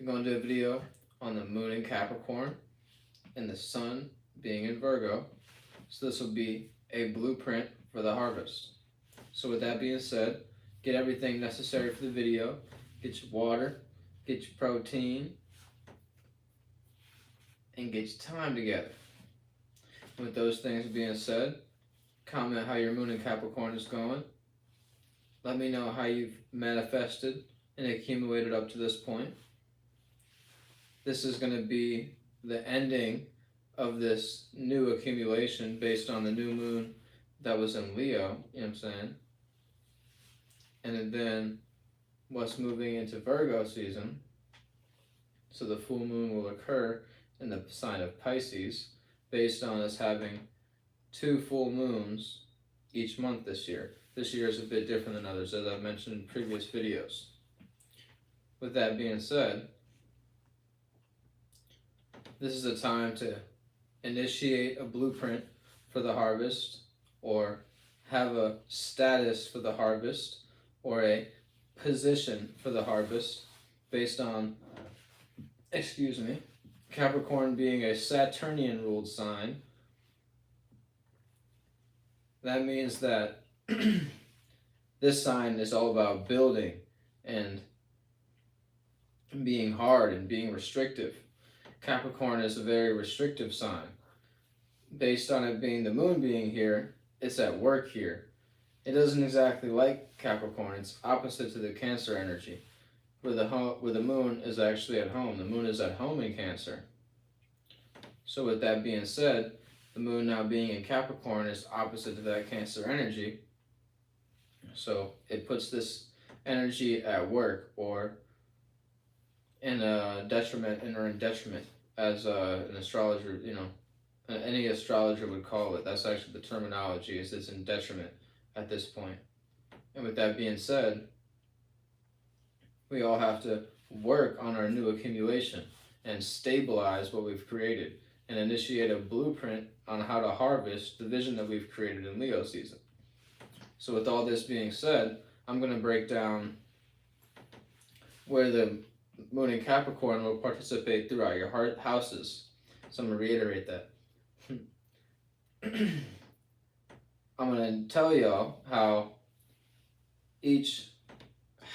I'm going to do a video on the moon in Capricorn and the sun being in Virgo. So this will be a blueprint for the harvest. So with that being said, get everything necessary for the video. Get your water, get your protein, and get your time together. With those things being said, comment how your moon in Capricorn is going. Let me know how you've manifested and accumulated up to this point. This is going to be the ending of this new accumulation based on the new moon that was in Leo, you know what I'm saying? And then what's moving into Virgo season. So the full moon will occur in the sign of Pisces based on us having 2 full moons each month this year. This year is a bit different than others, as I've mentioned in previous videos. With that being said, this is a time to initiate a blueprint for the harvest, or have a status for the harvest, or a position for the harvest based on, Capricorn being a Saturnian ruled sign. That means that this sign is all about building and being hard and being restrictive. Capricorn is a very restrictive sign. Based on it being the moon being here, it's at work here. It doesn't exactly like Capricorn. It's opposite to the Cancer energy, where the moon is actually at home. The moon is at home in Cancer. So with that being said, the moon now being in Capricorn is opposite to that Cancer energy. So it puts this energy at work, or in a detriment, or in detriment, as an astrologer, any astrologer would call it. That's actually the terminology, is it's in detriment at this point. And with that being said, we all have to work on our new accumulation and stabilize what we've created and initiate a blueprint on how to harvest the vision that we've created in Leo season. So with all this being said, I'm going to break down where the moon in Capricorn will participate throughout your houses. So I'm going to reiterate that. I'm going to tell y'all how each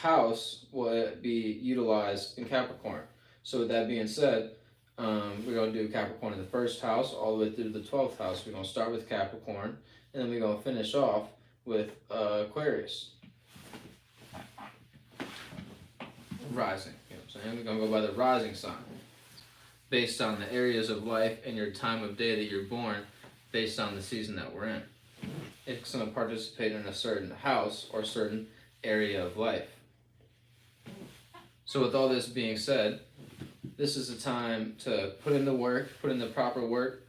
house will be utilized in Capricorn. So with that being said, we're going to do Capricorn in the first house all the way through the 12th house. We're going to start with Capricorn, and then we're going to finish off with Aquarius rising. You know what I'm saying? We're going to go by the rising sign based on the areas of life and your time of day that you're born, based on the season that we're in. It's going to participate in a certain house or certain area of life. So with all this being said, this is a time to put in the work, put in the proper work,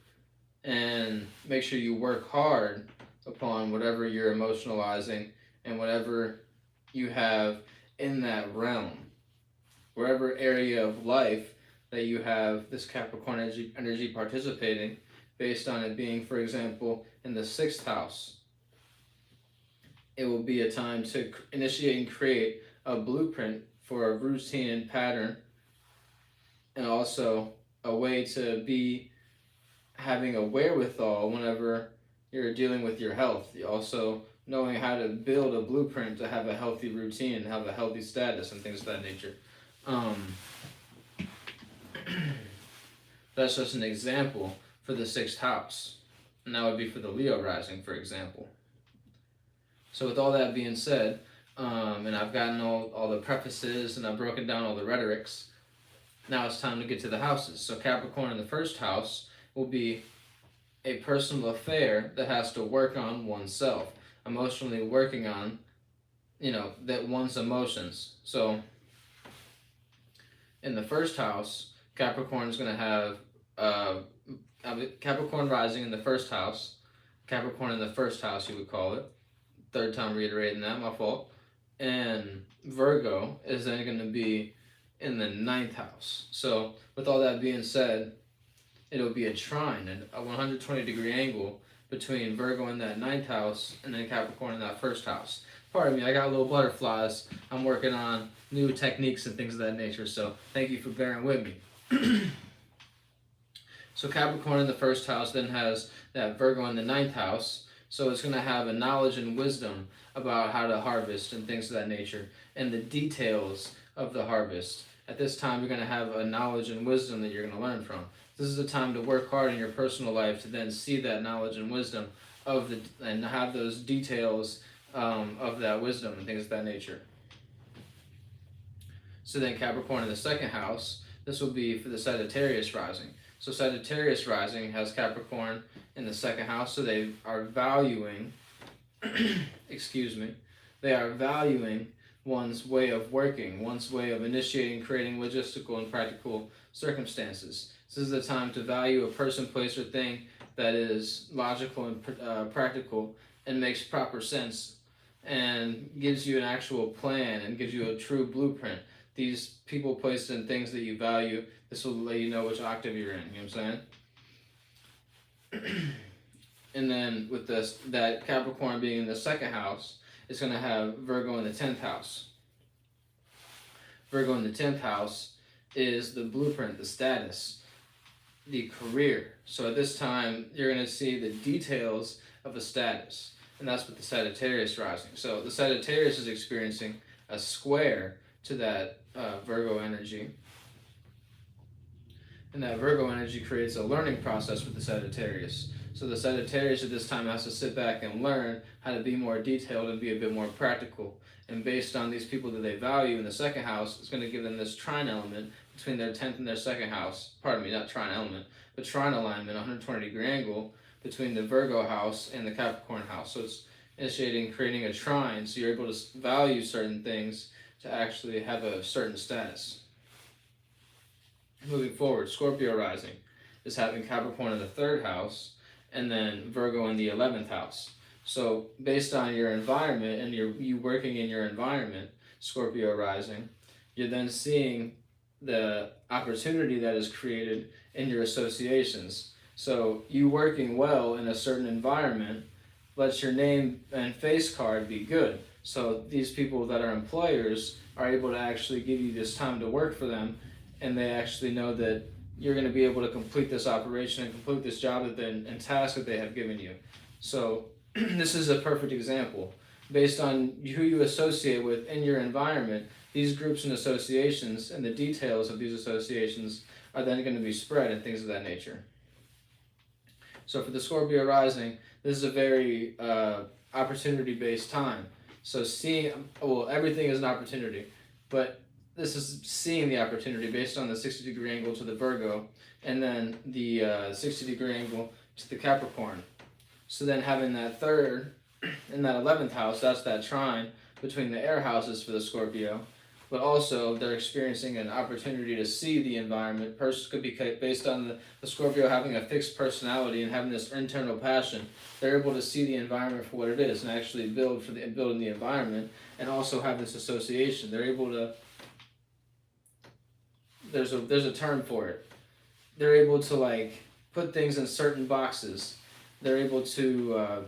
and make sure you work hard upon whatever you're emotionalizing and whatever you have in that realm. Wherever area of life that you have this Capricorn energy participating, based on it being, for example, in the 6th house, it will be a time to initiate and create a blueprint for a routine and pattern, and also a way to be having a wherewithal whenever you're dealing with your health. You also knowing how to build a blueprint to have a healthy routine and have a healthy status and things of that nature. That's just an example for the 6th house. And that would be for the Leo rising, for example. So with all that being said, and I've gotten all the prefaces and I've broken down all the rhetorics, now it's time to get to the houses. So Capricorn in the 1st house will be a personal affair that has to work on oneself, emotionally working on, that one's emotions. So in the 1st house, Capricorn is going to have Capricorn rising in the 1st house, Capricorn in the 1st house, you would call it. 3rd time reiterating that, my fault. And Virgo is then going to be in the 9th house. So with all that being said, it'll be a trine, a 120-degree angle between Virgo in that 9th house and then Capricorn in that 1st house. Pardon me, I got little butterflies. I'm working on new techniques and things of that nature, so thank you for bearing with me. So Capricorn in the first house then has that Virgo in the ninth house, so it's going to have a knowledge and wisdom about how to harvest and things of that nature, and the details of the harvest. At this time, you're going to have a knowledge and wisdom that you're going to learn from. This is the time to work hard in your personal life to then see that knowledge and wisdom and have those details of that wisdom and things of that nature. So then Capricorn in the second house, this will be for the Sagittarius rising. So Sagittarius rising has Capricorn in the second house, so they are valuing, they are valuing one's way of working, one's way of initiating, creating logistical and practical circumstances. This is the time to value a person, place, or thing that is logical and practical and makes proper sense and gives you an actual plan and gives you a true blueprint. These people, places, and things that you value, this will let you know which octave you're in, you know what I'm saying? And then with this, that Capricorn being in the second house, it's going to have Virgo in the 10th house. Virgo in the 10th house is the blueprint, the status, the career. So at this time, you're going to see the details of a status. And that's with the Sagittarius rising. So the Sagittarius is experiencing a square to that Virgo energy. And that Virgo energy creates a learning process with the Sagittarius. So the Sagittarius at this time has to sit back and learn how to be more detailed and be a bit more practical. And based on these people that they value in the second house, it's going to give them this trine element between their 10th and their second house. Pardon me, not trine element, but trine alignment, 120-degree angle between the Virgo house and the Capricorn house. So it's initiating, creating a trine, so you're able to value certain things to actually have a certain status. Moving forward, Scorpio rising is having Capricorn in the third house and then Virgo in the 11th house. So based on your environment and you working in your environment, Scorpio rising, you're then seeing the opportunity that is created in your associations. So you working well in a certain environment lets your name and face card be good. So these people that are employers are able to actually give you this time to work for them, and they actually know that you're going to be able to complete this operation and complete this job and task that they have given you. So this is a perfect example. Based on who you associate with in your environment, these groups and associations and the details of these associations are then going to be spread and things of that nature. So for the Scorpio rising, this is a very opportunity-based time. So everything is an opportunity, but this is seeing the opportunity based on the 60-degree angle to the Virgo and then the 60-degree angle to the Capricorn. So then having that third in that 11th house, that's that trine between the air houses for the Scorpio, but also they're experiencing an opportunity to see the environment. Could be based on the Scorpio having a fixed personality and having this internal passion. They're able to see the environment for what it is and actually build in the environment and also have this association. They're able to, there's a term for it. They're able to like put things in certain boxes. They're able to,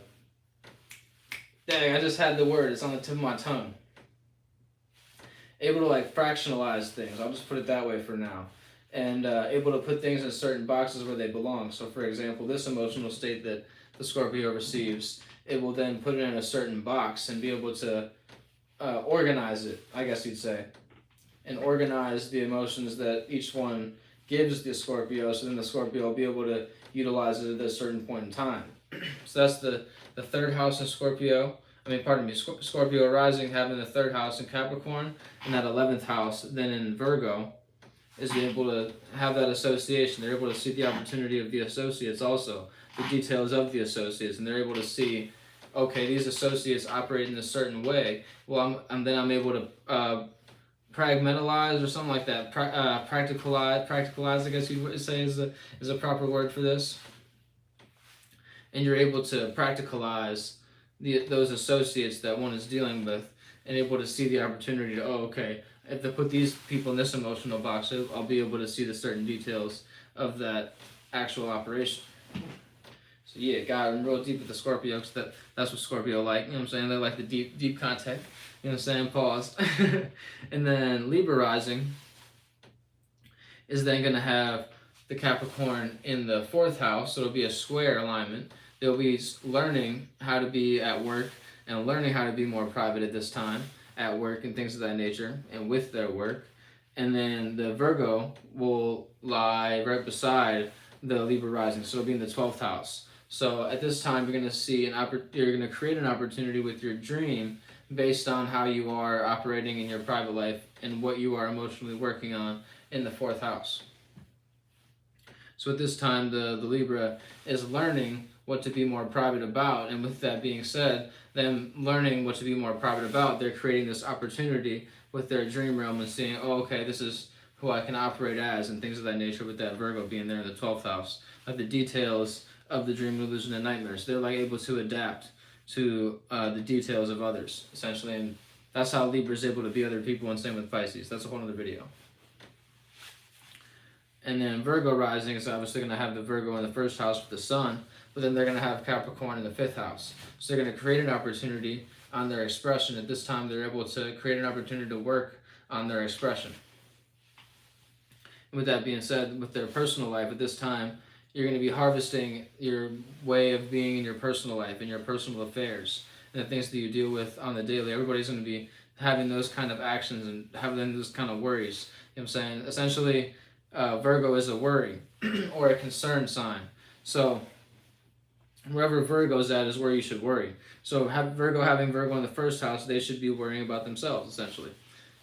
dang, I just had the word, it's on the tip of my tongue. Able to like fractionalize things, I'll just put it that way for now. And able to put things in certain boxes where they belong. So for example, this emotional state that the Scorpio receives, it will then put it in a certain box and be able to organize it, I guess you'd say. And organize the emotions that each one gives the Scorpio, so then the Scorpio will be able to utilize it at a certain point in time. So that's the third house in Scorpio. Scorpio rising having the third house in Capricorn, and that 11th house then in Virgo is able to have that association. They're able to see the opportunity of the associates also, the details of the associates, and they're able to see, okay, these associates operate in a certain way. Well, I'm able to pragmatalize or something like that. Practicalize, I guess you would say is a proper word for this. And you're able to practicalize those associates that one is dealing with, and able to see the opportunity to, okay, if I put these people in this emotional box, I'll be able to see the certain details of that actual operation. So So yeah, got real deep with the Scorpio, because that's what Scorpio like. You know what I'm saying? They like the deep contact. You know what I'm saying? Pause. And then Libra rising is then going to have the Capricorn in the 4th house, so it'll be a square alignment. They'll be learning how to be at work and learning how to be more private at this time at work and things of that nature and with their work. And then the Virgo will lie right beside the Libra rising, so it'll be in the 12th house. So at this time, you're going to see you're going to create an opportunity with your dream based on how you are operating in your private life and what you are emotionally working on in the 4th house. So at this time, the Libra is learning what to be more private about, and with that being said, them learning what to be more private about, they're creating this opportunity with their dream realm and seeing, oh, okay, this is who I can operate as, and things of that nature, with that Virgo being there in the 12th house. Like the details of the dream, illusion, and nightmares, they're like able to adapt to the details of others, essentially, and that's how Libra is able to be other people, and same with Pisces. That's a whole other video. And then Virgo rising is obviously going to have the Virgo in the 1st house with the Sun, but then they're going to have Capricorn in the 5th house. So they're going to create an opportunity on their expression. At this time, they're able to create an opportunity to work on their expression. And with that being said, with their personal life, at this time, you're going to be harvesting your way of being in your personal life and your personal affairs and the things that you deal with on the daily. Everybody's going to be having those kind of actions and having those kind of worries. You know what I'm saying? Essentially, Virgo is a worry or a concern sign. So wherever Virgo's at is where you should worry. So having Virgo in the 1st house, they should be worrying about themselves, essentially.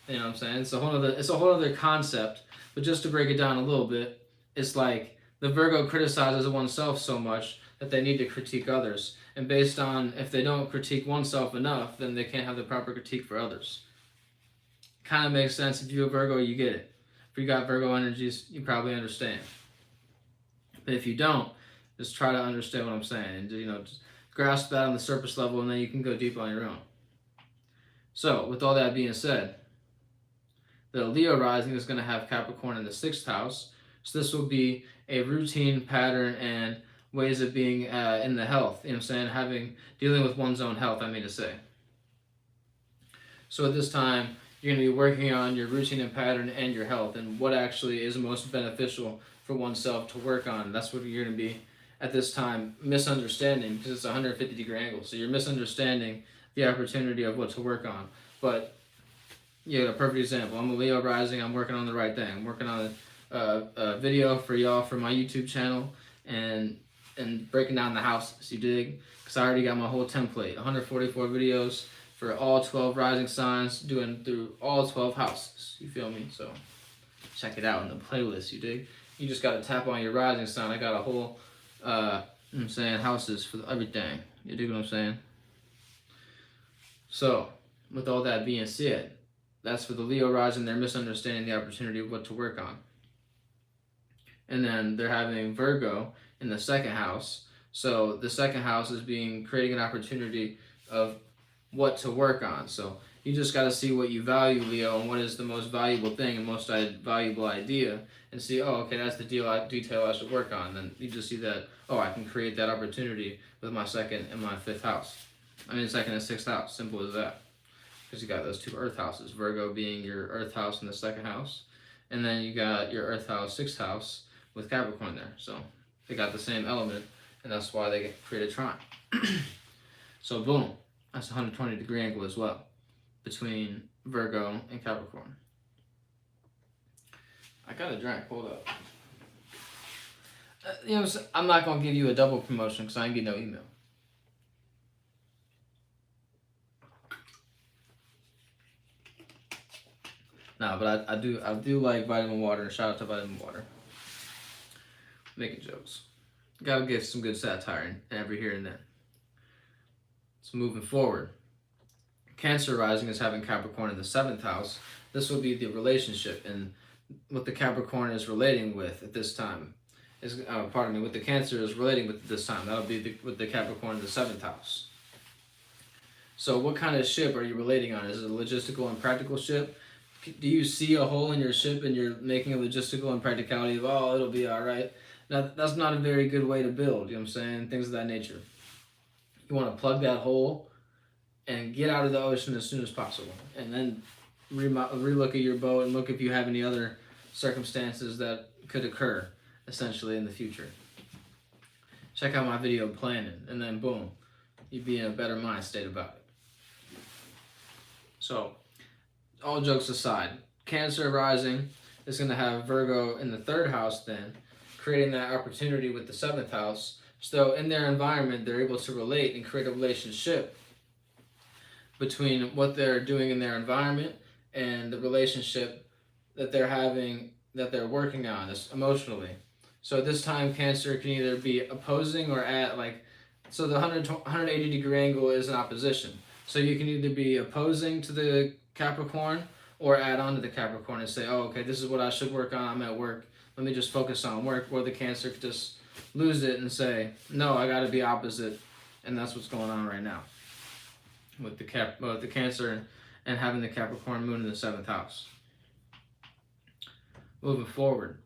You know what I'm saying? It's a whole other concept. But just to break it down a little bit, it's like the Virgo criticizes oneself so much that they need to critique others. And based on if they don't critique oneself enough, then they can't have the proper critique for others. Kind of makes sense. If you're a Virgo, you get it. If you got Virgo energies, you probably understand. But if you don't, just try to understand what I'm saying, and just grasp that on the surface level, and then you can go deep on your own. So, with all that being said, the Leo rising is going to have Capricorn in the 6th house. So this will be a routine pattern and ways of being in the health. You know what I'm saying? Dealing with one's own health, I mean to say. So at this time, you're going to be working on your routine and pattern and your health and what actually is most beneficial for oneself to work on. That's what you're going to be at this time misunderstanding, because it's a 150-degree angle. So you're misunderstanding the opportunity of what to work on. But yeah, a perfect example. I'm a Leo rising. I'm working on the right thing. I'm working on a video for y'all for my YouTube channel and breaking down the houses. You dig? Because I already got my whole template. 144 videos for all 12 rising signs, doing through all 12 houses. You feel me? So check it out in the playlist. You dig? You just got to tap on your rising sign. I got a whole, houses for everything. You dig what I'm saying? So, with all that being said, that's for the Leo rising. They're misunderstanding the opportunity of what to work on. And then they're having Virgo in the 2nd house. So the 2nd house is creating an opportunity of what to work on. So you just got to see what you value, Leo, and what is the most valuable thing and most valuable idea, and see, oh, okay, that's the detail I should work on. Then you just see that, oh, I can create that opportunity with my 2nd and my 5th house. 2nd and 6th house. Simple as that. Because you got those 2 earth houses, Virgo being your earth house in the 2nd house, and then you got your earth house, 6th house with Capricorn there. So they got the same element, and that's why they create a trine. So boom, that's a 120-degree angle as well between Virgo and Capricorn. I got a drink, hold up. I'm not going to give you a double promotion because I ain't getting no email. No, but I do like vitamin water, and shout out to vitamin water. Making jokes. Gotta get some good satire every here and then. So moving forward. Cancer rising is having Capricorn in the 7th house. This will be the relationship and what the Capricorn is relating with at this time. What the Cancer is relating with at this time. That'll be with the Capricorn in the 7th house. So what kind of ship are you relating on? Is it a logistical and practical ship? Do you see a hole in your ship and you're making a logistical and practicality of, oh, it'll be all right? Now, that's not a very good way to build, you know what I'm saying? Things of that nature. You want to plug that hole and get out of the ocean as soon as possible. And then relook at your boat and look if you have any other circumstances that could occur, essentially, in the future. Check out my video planning, and then boom, you'd be in a better mind state about it. So, all jokes aside, Cancer rising is going to have Virgo in the 3rd house then, creating that opportunity with the 7th house. So in their environment, they're able to relate and create a relationship between what they're doing in their environment and the relationship that they're having, that they're working on emotionally. So at this time, Cancer can either be opposing or at so the 180-degree angle is an opposition. So you can either be opposing to the Capricorn or add on to the Capricorn and say, oh, okay, this is what I should work on. I'm at work. Let me just focus on work. Or the Cancer could just lose it and say, no, I got to be opposite. And that's what's going on right now with the Cancer and having the Capricorn moon in the 7th house. Moving forward,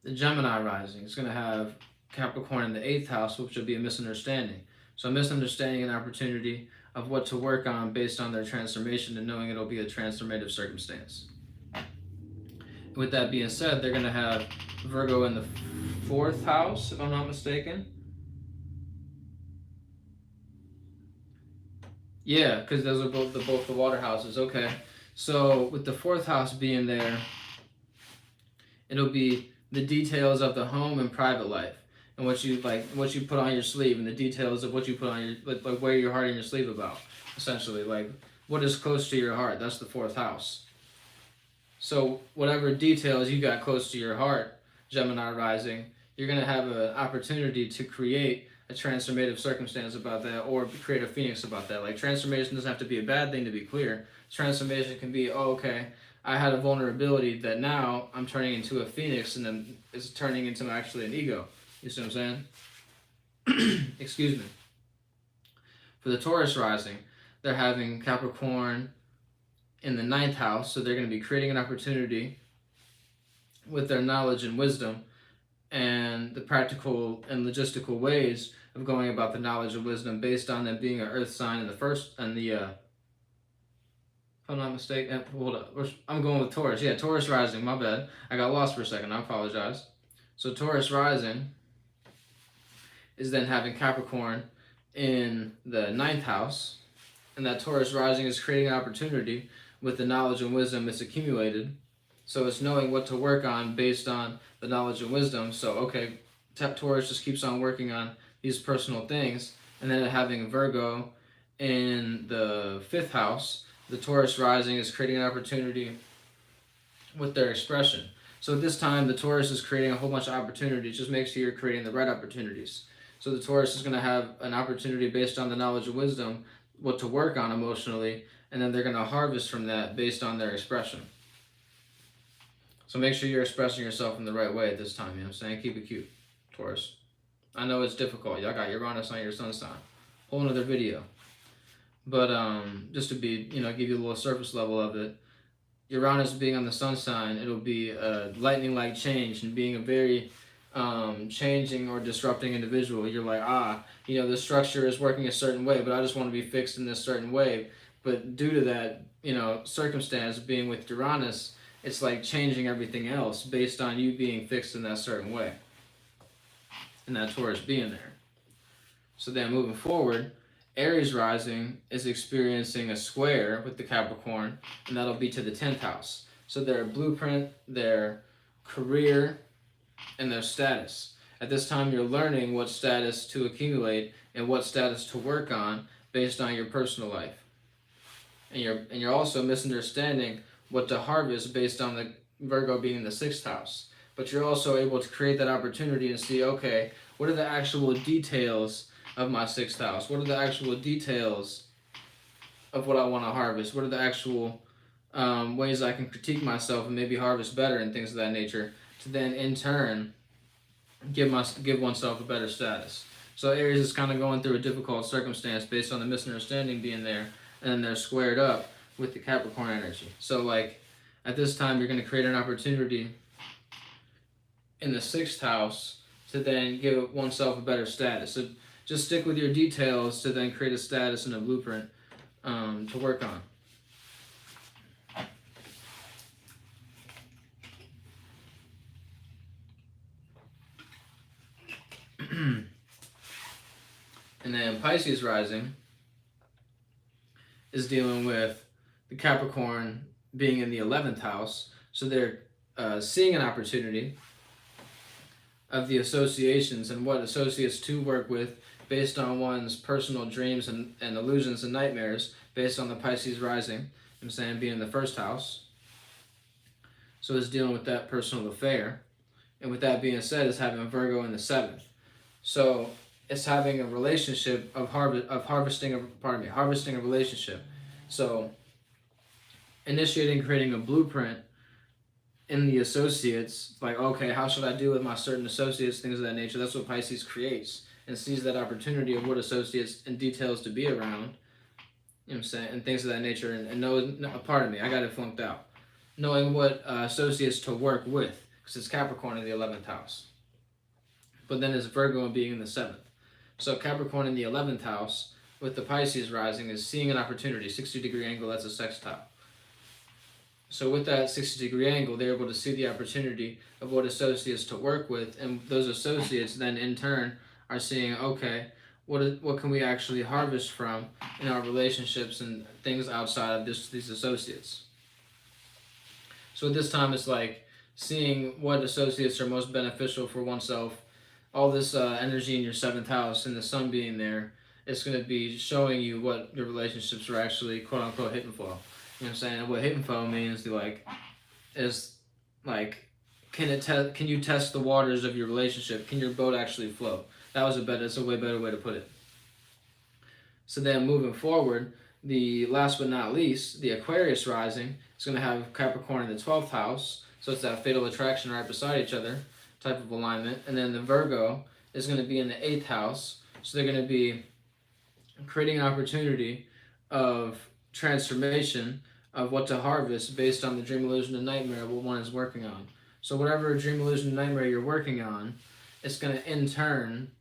the Gemini rising is going to have Capricorn in the 8th house, which will be a misunderstanding. So misunderstanding an opportunity of what to work on based on their transformation and knowing it'll be a transformative circumstance. With that being said, they're going to have Virgo in the 4th house, if I'm not mistaken. Yeah, because those are both the water houses. Okay, so with the 4th house being there, it'll be the details of the home and private life, and what you put on your sleeve, and the details of what you put on your like wear your heart on your sleeve about. Essentially, like what is close to your heart. That's the 4th house. So whatever details you got close to your heart, Gemini rising, you're gonna have an opportunity to create a transformative circumstance about that, or create a phoenix about that. Like transformation doesn't have to be a bad thing, to be clear. Transformation can be, oh, okay, I had a vulnerability that now I'm turning into a phoenix, and then it's turning into actually an ego. You see what I'm saying? Excuse me. For the Taurus rising, they're having Capricorn in the 9th house, so they're going to be creating an opportunity with their knowledge and wisdom and the practical and logistical ways of going about the knowledge and wisdom based on them being an earth sign in the first and the if I'm not mistaken, hold up, I'm going with Taurus. Yeah, Taurus rising, my bad. I got lost for a second, I apologize. So Taurus rising is then having Capricorn in the 9th house, and that Taurus rising is creating an opportunity with the knowledge and wisdom it's accumulated. So it's knowing what to work on based on the knowledge and wisdom. So, okay, Taurus just keeps on working on these personal things. And then having Virgo in the 5th house, the Taurus rising is creating an opportunity with their expression. So at this time, the Taurus is creating a whole bunch of opportunities. Just make sure you're creating the right opportunities. So the Taurus is going to have an opportunity based on the knowledge and wisdom, what to work on emotionally, and then they're going to harvest from that based on their expression. So make sure you're expressing yourself in the right way at this time, you know what I'm saying? Keep it cute, Taurus. I know it's difficult. Y'all got Uranus on your sun sign. Whole another video. But just to be, give you a little surface level of it, Uranus being on the sun sign, it'll be a lightning-like change and being a very changing or disrupting individual. You're like, the structure is working a certain way, but I just want to be fixed in this certain way. But due to that, circumstance being with Uranus, it's like changing everything else based on you being fixed in that certain way. And that Taurus being there. So then moving forward, Aries rising is experiencing a square with the Capricorn, and that'll be to the 10th house. So their blueprint, their career, and their status. At this time, you're learning what status to accumulate and what status to work on based on your personal life. And you're also misunderstanding what to harvest based on the Virgo being in the 6th house. But you're also able to create that opportunity and see, okay, what are the actual details of my 6th house? What are the actual details of what I want to harvest? What are the actual ways I can critique myself and maybe harvest better and things of that nature to then in turn give oneself a better status. So Aries is kind of going through a difficult circumstance based on the misunderstanding being there, and then they're squared up with the Capricorn energy. So like at this time, you're going to create an opportunity in the 6th house to then give oneself a better status. So just stick with your details to then create a status and a blueprint to work on. And then Pisces rising is dealing with the Capricorn being in the 11th house. So they're seeing an opportunity of the associations and what associates to work with based on one's personal dreams and illusions and nightmares based on the Pisces rising, I'm saying being in the 1st house. So it's dealing with that personal affair. And with that being said, it's having Virgo in the 7th. So it's having a relationship of harvesting a relationship. So initiating creating a blueprint in the associates, like, okay, how should I deal with my certain associates, things of that nature. That's what Pisces creates and sees that opportunity of what associates and details to be around, you know what I'm saying, and things of that nature, and knows, pardon me, I got it flunked out. Knowing what associates to work with, because it's Capricorn in the 11th house. But then it's Virgo being in the 7th. So Capricorn in the 11th house with the Pisces rising is seeing an opportunity, 60-degree angle, that's a sextile. So with that 60-degree angle, they're able to see the opportunity of what associates to work with, and those associates then in turn are seeing, okay, what can we actually harvest from in our relationships and things outside of these associates. So at this time, it's like seeing what associates are most beneficial for oneself. All this energy in your 7th house and the sun being there, it's going to be showing you what your relationships are actually quote-unquote hitting for. You know what I'm saying? What hitting for means is can you test the waters of your relationship? Can your boat actually float? That's a way better way to put it. So then moving forward, the last but not least, the Aquarius rising is going to have Capricorn in the 12th house. So it's that fatal attraction right beside each other type of alignment. And then the Virgo is going to be in the 8th house. So they're going to be creating an opportunity of transformation of what to harvest based on the dream, illusion, and nightmare what one is working on. So whatever dream, illusion, and nightmare you're working on, it's going to in turn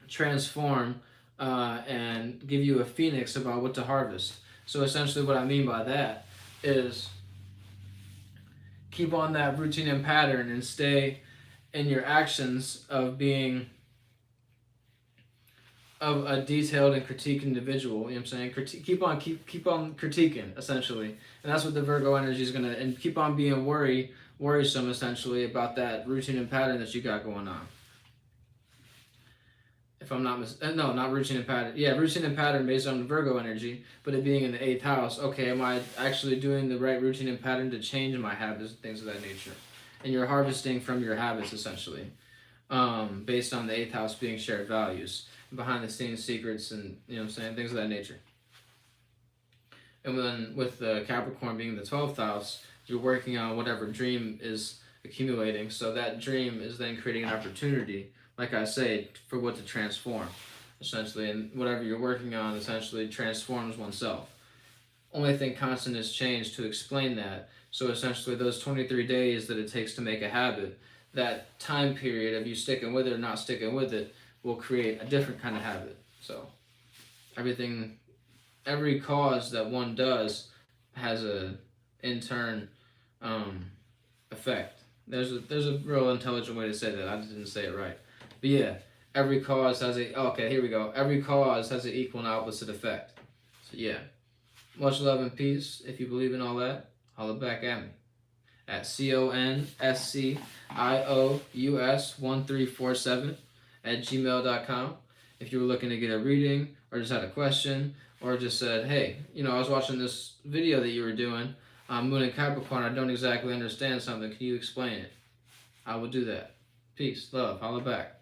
transform and give you a phoenix about what to harvest. So essentially what I mean by that is keep on that routine and pattern and stay in your actions of being of a detailed and critiqued individual, you know what I'm saying? Keep on critiquing, essentially. And that's what the Virgo energy is going to, and keep on being worrisome, essentially, about that routine and pattern that you got going on. If I'm not not routine and pattern. Yeah, routine and pattern based on the Virgo energy, but it being in the 8th house. Okay, am I actually doing the right routine and pattern to change my habits and things of that nature? And you're harvesting from your habits, essentially, based on the 8th house being shared values, behind the scenes secrets, and you know what I'm saying, things of that nature. And then with the Capricorn being the 12th house, you're working on whatever dream is accumulating. So that dream is then creating an opportunity, like I say, for what to transform, essentially. And whatever you're working on essentially transforms oneself. Only thing constant is change to explain that. So essentially those 23 days that it takes to make a habit, that time period of you sticking with it or not sticking with it, will create a different kind of habit. So every cause that one does has a in turn effect. There's a real intelligent way to say that. I just didn't say it right. But yeah, every cause has every cause has an equal and opposite effect. So yeah, much love and peace. If you believe in all that, holla back at me at CONSCIOUS1347 if you were looking to get a reading or just had a question or just said, hey, I was watching this video that you were doing, Moon and Capricorn, I don't exactly understand something, can you explain it? I will do that. Peace, love, holla back.